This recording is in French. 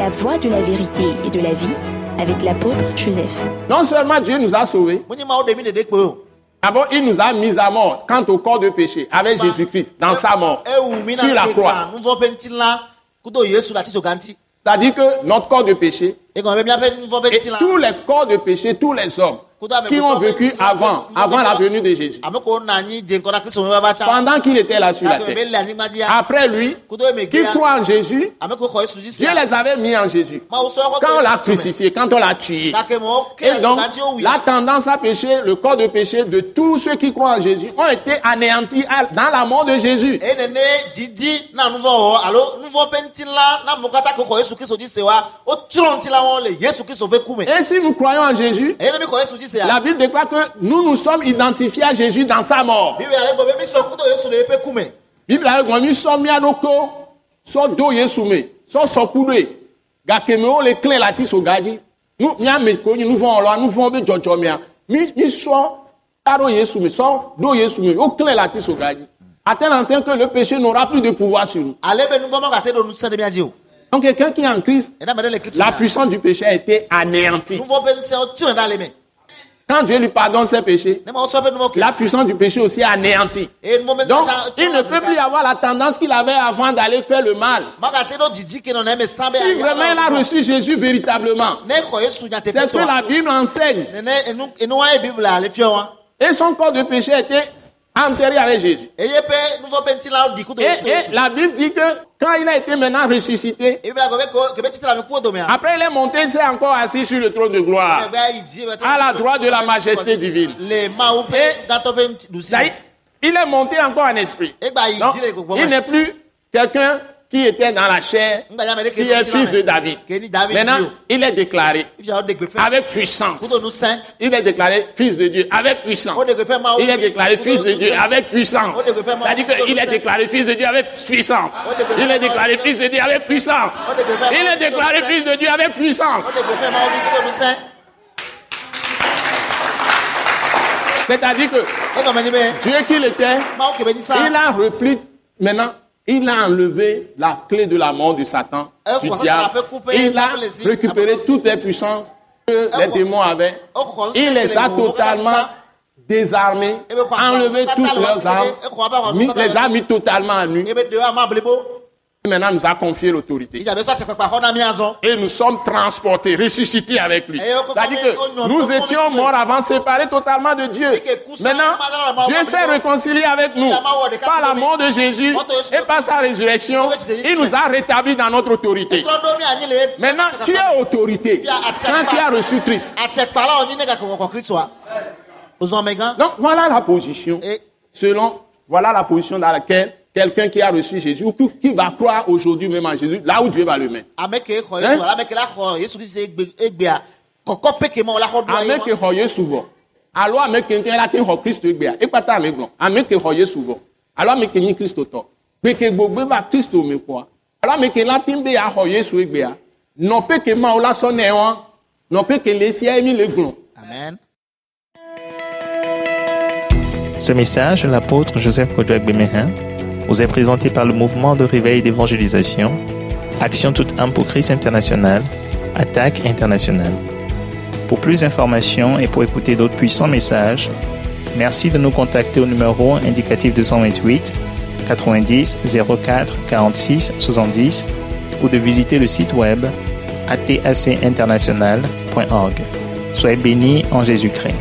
la voie de la vérité et de la vie avec l'apôtre Joseph. Non seulement Dieu nous a sauvés, d'abord il nous a mis à mort quant au corps de péché avec Jésus-Christ dans sa mort sur la croix. C'est-à-dire que notre corps de péché et tous les corps de péché, tous les hommes qui ont vécu avant la venue de Jésus, pendant qu'il était là sur la terre, après lui, qui croient en Jésus, Dieu les avait mis en Jésus. Quand on l'a crucifié, quand on l'a tué. Et donc, la tendance à pécher, le corps de péché de tous ceux qui croient en Jésus ont été anéantis dans la mort de Jésus. Et si nous croyons en Jésus, la Bible déclare que nous sommes identifiés à Jésus dans sa mort. Bible a dit nous sommes mis à nos corps, so do Yesume, so sokude, gakemeo le clé la tiso gaji. Nous vont be jojomia. Mi so aro Yesume, so do Yesume, o clé la tiso gaji. À tel enseigne que le péché n'aura plus de pouvoir sur nous. Donc quelqu'un qui est en Christ, la puissance du péché a été anéantie. Quand Dieu lui pardonne ses péchés, la puissance du péché aussi est anéantie. Donc, il ne peut plus avoir la tendance qu'il avait avant d'aller faire le mal. Si vraiment il a reçu Jésus véritablement, c'est ce que la Bible enseigne. Et son corps de péché était enterré avec Jésus. Et la Bible dit que quand il a été maintenant ressuscité, après il est monté, il s'est encore assis sur le trône de gloire, à la droite de la majesté divine. Il est monté encore en esprit. Donc, il n'est plus quelqu'un qui était dans la chair, qui est fils de David. Maintenant, il est déclaré avec puissance. Il est déclaré fils de Dieu avec puissance. Il est déclaré fils de Dieu avec puissance. C'est-à-dire qu'il est déclaré fils de Dieu avec puissance. Il est déclaré fils de Dieu avec puissance. Il est déclaré fils de Dieu avec puissance. C'est-à dire que Dieu qu'il était, il a repris maintenant. Il a enlevé la clé de la mort de Satan, du diable. Il a récupéré toutes les puissances que les démons avaient. Il les a totalement désarmés, enlevé toutes leurs armes, les a mis totalement à nu. Maintenant, nous a confié l'autorité. Et nous sommes transportés, ressuscités avec lui. C'est-à-dire que nous étions morts avant, séparés totalement de Dieu. Maintenant, Dieu s'est réconcilié avec nous par la mort de Jésus et par sa résurrection. Il nous a rétablis dans notre autorité. Maintenant, tu as autorité quand tu as reçu Christ. Donc, voilà la position voilà la position dans laquelle quelqu'un qui a reçu Jésus ou qui va croire aujourd'hui même en Jésus, là où Dieu va le mettre. Alors, avec quelqu'un qui a Christ, et pas tant avec blanc. Avec quelqu'un souvent. Alors, avec quelqu'un Christ autant. Mais que Bobo va Christ au même quoi. Alors, avec quelqu'un qui a Jésus, non pas que Maola sonne, non pas que les siens mis le blanc. Amen. Ce message, l'apôtre Joseph Kodouak Bemehin, vous est présenté par le mouvement de réveil d'évangélisation, Action toute âme pour Christ international, Attaque internationale. Pour plus d'informations et pour écouter d'autres puissants messages, merci de nous contacter au numéro indicatif 228 90 04 46 70 ou de visiter le site web atacinternational.org. Soyez bénis en Jésus-Christ.